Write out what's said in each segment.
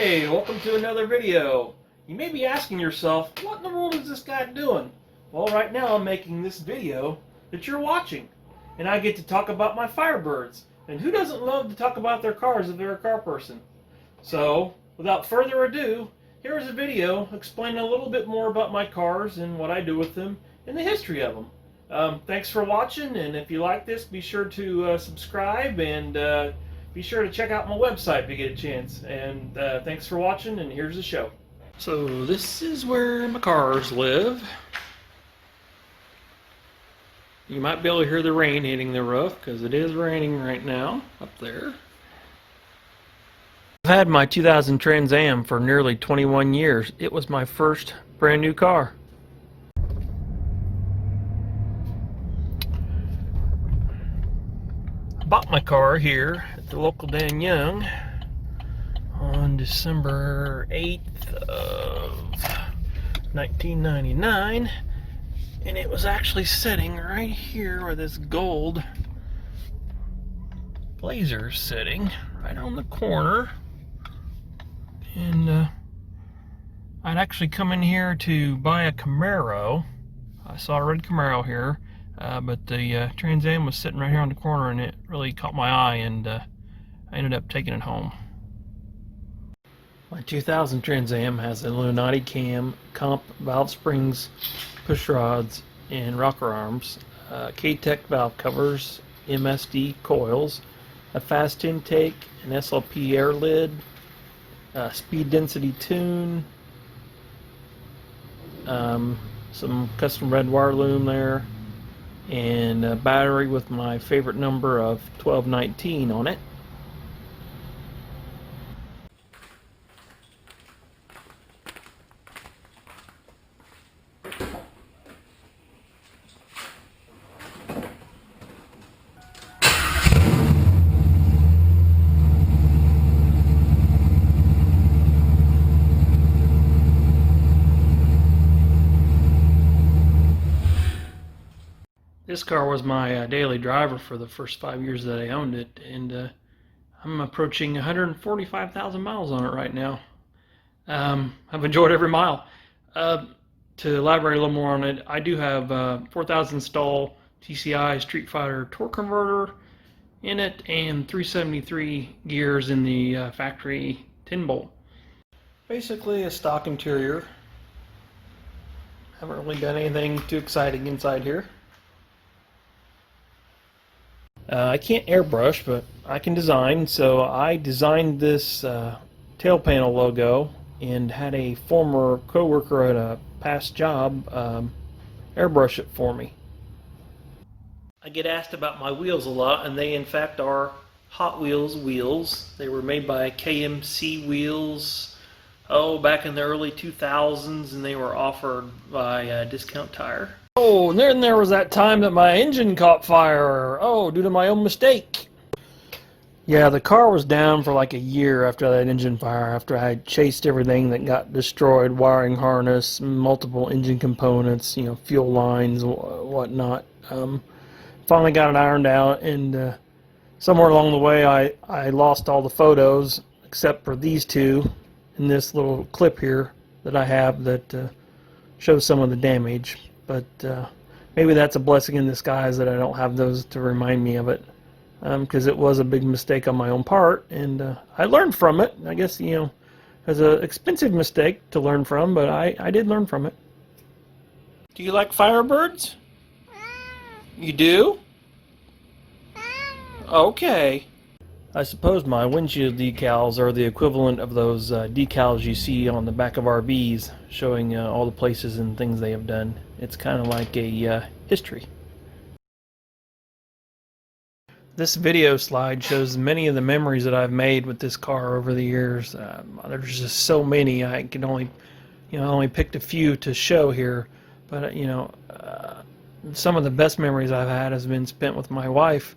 Hey, welcome to another video. You may be asking yourself, what in the world is this guy doing? Well, right now I'm making this video that you're watching, and I get to talk about my Firebirds. And who doesn't love to talk about their cars if they're a car person? So, without further ado, here's a video explaining a little bit more about my cars and what I do with them and the history of them. Thanks for watching, and if you like this, be sure to subscribe and be sure to check out my website if you get a chance. And thanks for watching, and here's the show. So this is where my cars live. You might be able to hear the rain hitting the roof because it is raining right now up there. I've had my 2000 Trans Am for nearly 21 years. It was my first brand new car. I bought my car here at the local Dan Young on December 8th of 1999, and it was actually sitting right here where this gold Blazer is sitting, right on the corner. And I'd actually come in here to buy a Camaro. I saw a red Camaro here, but the Trans Am was sitting right here on the corner, and it really caught my eye, and I ended up taking it home. My 2000 Trans Am has a Illuminati cam, comp valve springs, push rods, and rocker arms, K-Tech valve covers, MSD coils, a fast intake, an SLP air lid, speed density tune, some custom red wire loom there, and a battery with my favorite number of 1219 on it. This car was my daily driver for the first 5 years that I owned it, and I'm approaching 145,000 miles on it right now. I've enjoyed every mile. To elaborate a little more on it, I do have 4,000 stall TCI Street Fighter torque converter in it, and 373 gears in the factory 10 bolt. Basically a stock interior. Haven't really done anything too exciting inside here. I can't airbrush, but I can design, so I designed this tail panel logo and had a former co-worker at a past job airbrush it for me. I get asked about my wheels a lot, and they in fact are Hot Wheels wheels. They were made by KMC Wheels, back in the early 2000s, and they were offered by Discount Tire. Oh, and then there was that time that my engine caught fire. Due to my own mistake. Yeah, the car was down for like a year after that engine fire, after I had chased everything that got destroyed, wiring harness, multiple engine components, fuel lines, whatnot. Finally got it ironed out, and somewhere along the way I lost all the photos, except for these two, in this little clip here that I have that shows some of the damage. But maybe that's a blessing in disguise that I don't have those to remind me of it, because it was a big mistake on my own part, and I learned from it. I guess, it's an expensive mistake to learn from, but I did learn from it. Do you like Firebirds? You do? Okay. I suppose my windshield decals are the equivalent of those decals you see on the back of RVs, showing all the places and things they have done. It's kind of like a history. This video slide shows many of the memories that I've made with this car over the years. There's just so many. I can only, only picked a few to show here, but some of the best memories I've had has been spent with my wife,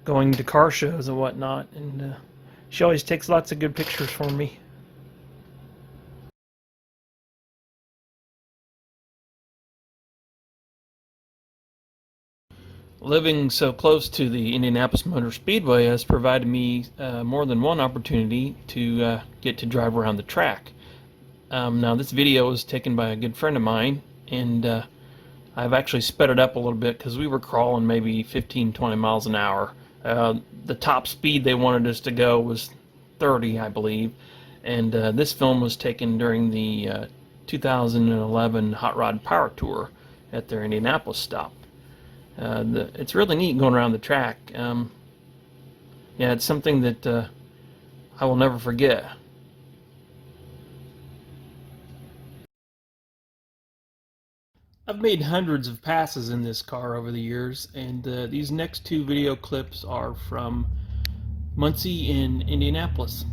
going to car shows and whatnot, and she always takes lots of good pictures for me. Living so close to the Indianapolis Motor Speedway has provided me more than one opportunity to get to drive around the track. Now this video was taken by a good friend of mine, and I've actually sped it up a little bit because we were crawling maybe 15-20 miles an hour. The top speed they wanted us to go was 30, I believe, and this film was taken during the 2011 Hot Rod Power Tour at their Indianapolis stop. It's really neat going around the track. Yeah, it's something that I will never forget. I've made hundreds of passes in this car over the years, and these next two video clips are from Muncie in Indianapolis.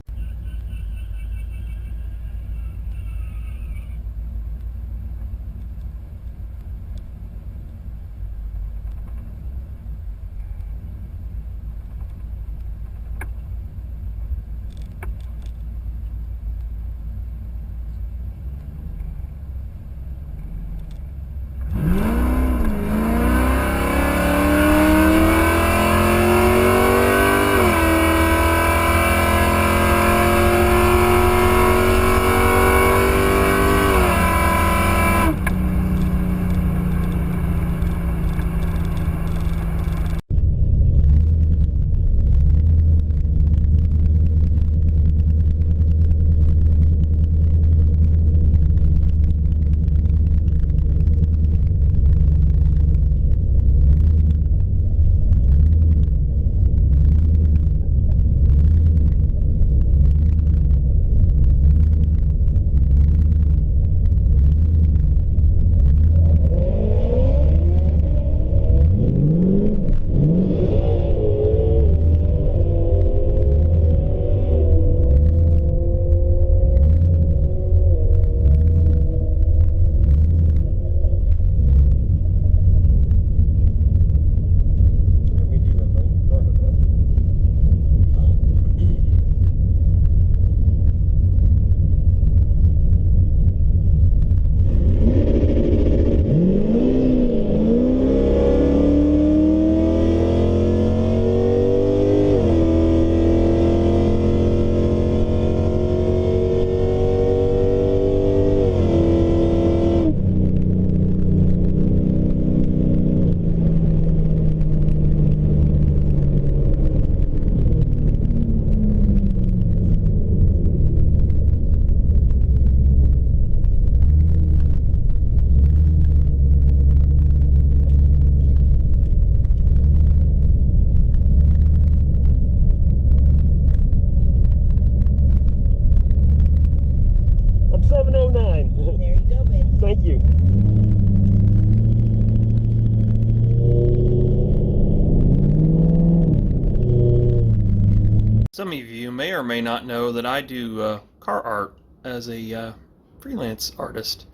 Thank you. Some of you may or may not know that I do car art as a freelance artist.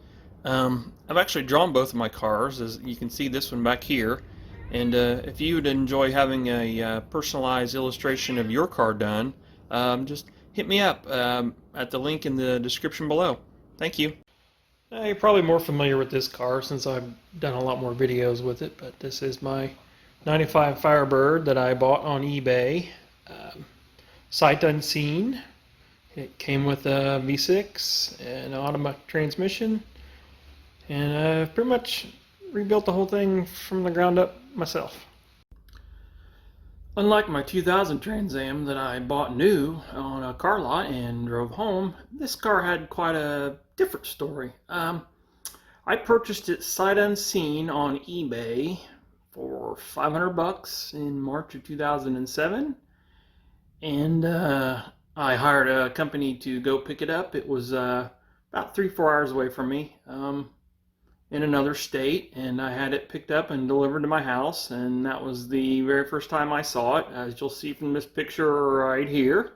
I've actually drawn both of my cars, as you can see this one back here. And if you would enjoy having a personalized illustration of your car done, just hit me up at the link in the description below. Thank you. You're probably more familiar with this car since I've done a lot more videos with it, but this is my 95 Firebird that I bought on eBay. Sight unseen. It came with a V6 and an automatic transmission, and I've pretty much rebuilt the whole thing from the ground up myself. Unlike my 2000 Trans Am that I bought new on a car lot and drove home, this car had quite a different story. I purchased it sight unseen on eBay for $500 in March of 2007, and I hired a company to go pick it up. It was about 3-4 hours away from me, in another state, and I had it picked up and delivered to my house, and that was the very first time I saw it, as you'll see from this picture right here.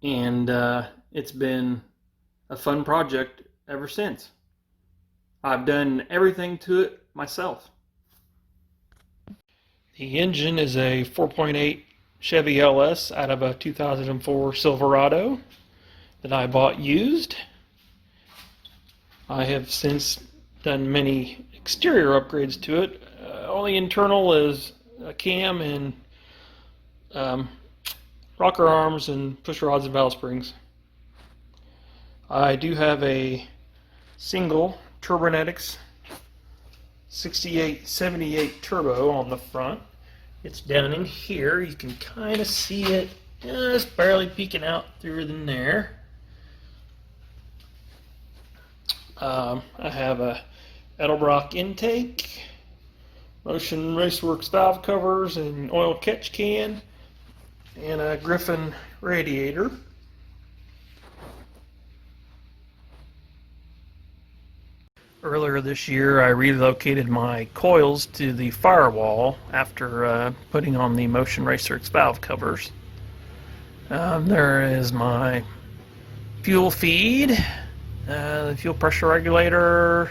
And it's been a fun project ever since. I've done everything to it myself. The engine is a 4.8 Chevy LS out of a 2004 Silverado that I bought used. I have since done many exterior upgrades to it, Only internal is a cam and um, rocker arms and push rods and valve springs. I do have a single Turbonetics 6878 turbo on the front. It's down in here. You can kind of see it just barely peeking out through in there. I have a Edelbrock intake, Motion Raceworks valve covers and oil catch can, and a Griffin radiator. Earlier this year, I relocated my coils to the firewall after putting on the Motion Raceworks valve covers. There is my fuel feed, the fuel pressure regulator,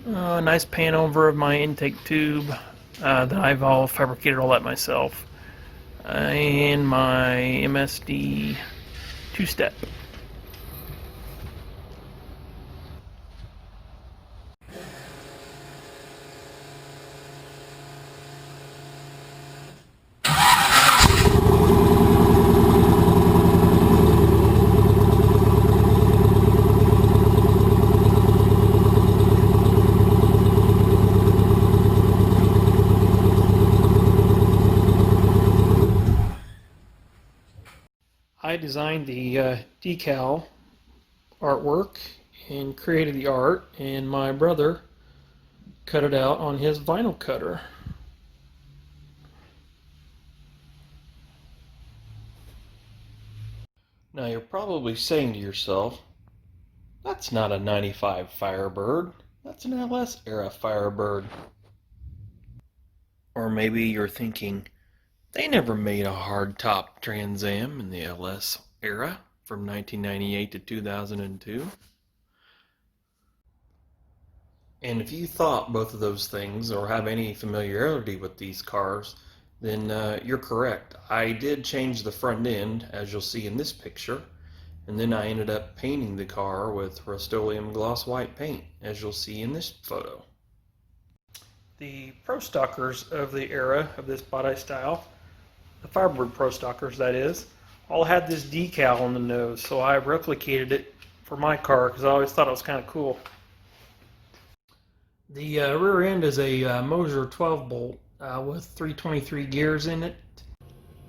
a nice pan over of my intake tube that I've all fabricated all that myself, and my MSD two-step. I designed the decal artwork and created the art, and my brother cut it out on his vinyl cutter. Now you're probably saying to yourself, that's not a 95 Firebird, that's an LS era Firebird. Or maybe you're thinking, they never made a hardtop Trans Am in the LS era from 1998 to 2002. And if you thought both of those things or have any familiarity with these cars, then you're correct. I did change the front end, as you'll see in this picture, and then I ended up painting the car with Rust-Oleum gloss white paint, as you'll see in this photo. The Pro Stockers of the era of this body style, the Firebird Pro Stockers that is, all had this decal on the nose, so I replicated it for my car because I always thought it was kind of cool. The rear end is a Moser 12 bolt with 323 gears in it.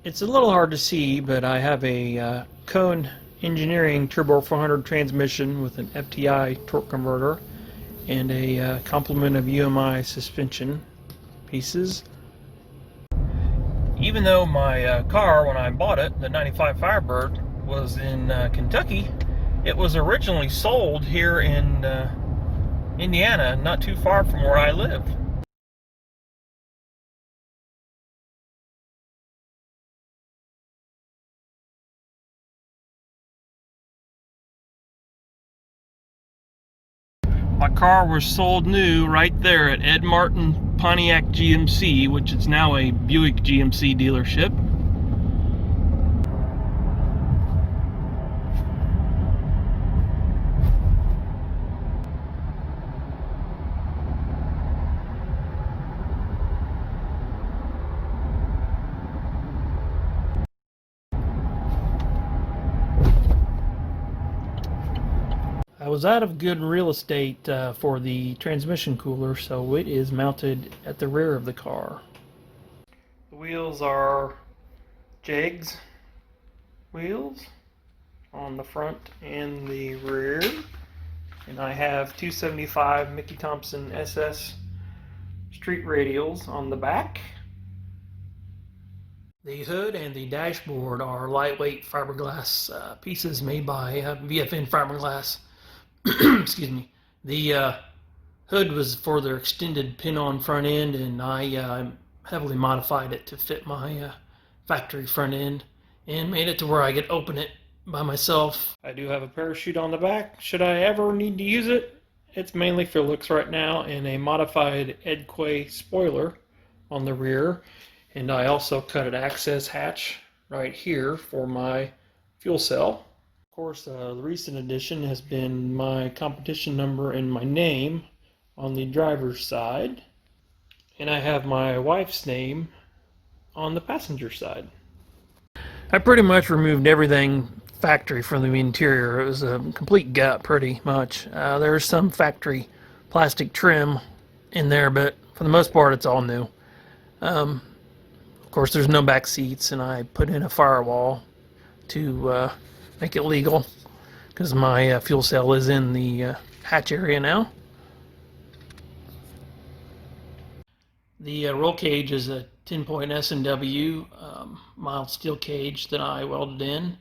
It's a little hard to see, but I have a Cone Engineering Turbo 400 transmission with an FTI torque converter and a complement of UMI suspension pieces. Even though my car, when I bought it, the 95 Firebird, was in Kentucky, it was originally sold here in Indiana, not too far from where I live. My car was sold new right there at Ed Martin Pontiac GMC, which is now a Buick GMC dealership. I was out of good real estate for the transmission cooler, so it is mounted at the rear of the car. The wheels are Jegs wheels on the front and the rear, and I have 275 Mickey Thompson SS street radials on the back. The hood and the dashboard are lightweight fiberglass pieces made by VFN Fiberglass. Excuse me. The hood was for their extended pin-on front end, and I heavily modified it to fit my factory front end and made it to where I could open it by myself. I do have a parachute on the back. Should I ever need to use it, it's mainly for looks right now, and a modified Edquay spoiler on the rear. And I also cut an access hatch right here for my fuel cell. Of course, the recent addition has been my competition number and my name on the driver's side. and I have my wife's name on the passenger side. I pretty much removed everything factory from the interior. It was a complete gut, pretty much. There's some factory plastic trim in there, but for the most part, it's all new. Of course, there's no back seats, and I put in a firewall to make it legal, because my fuel cell is in the hatch area now. The roll cage is a 10-point S&W mild steel cage that I welded in,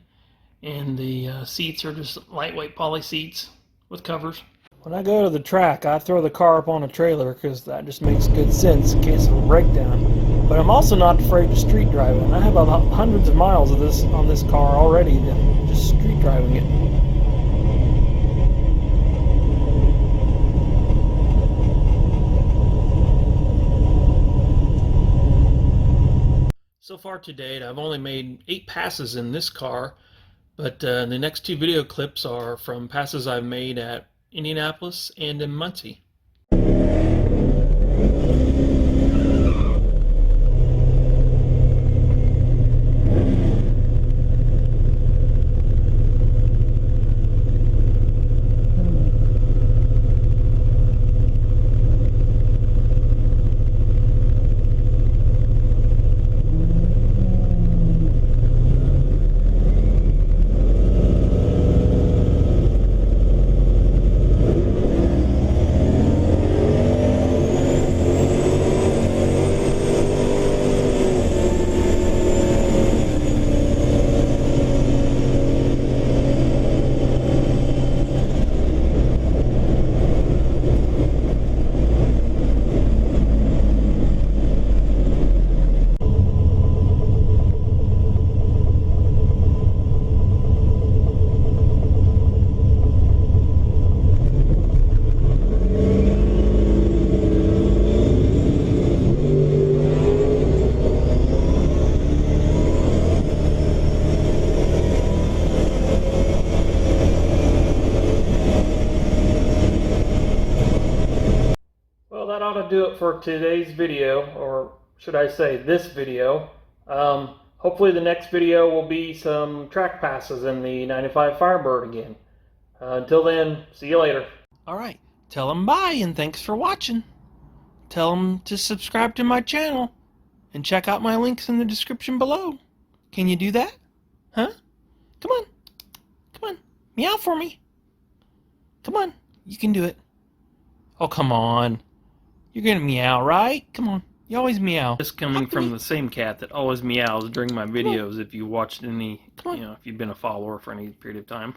and the seats are just lightweight poly seats with covers. When I go to the track, I throw the car up on a trailer because that just makes good sense in case of a breakdown. But I'm also not afraid to street drive it. And I have about hundreds of miles of this on this car already, just street driving it. So far to date, I've only made 8 passes in this car, but the next 2 video clips are from passes I've made at Indianapolis and in Muncie. Well, that ought to do it for today's video, or should I say this video. Hopefully the next video will be some track passes in the 95 Firebird again. Until then, see you later. Alright, tell them bye and thanks for watching. Tell them to subscribe to my channel and check out my links in the description below. Can you do that? Huh? Come on. Come on. Meow for me. Come on. You can do it. Oh, come on. You're gonna meow, right? Come on. You always meow. This coming from the same cat that always meows during my videos if you watched any, if you've been a follower for any period of time.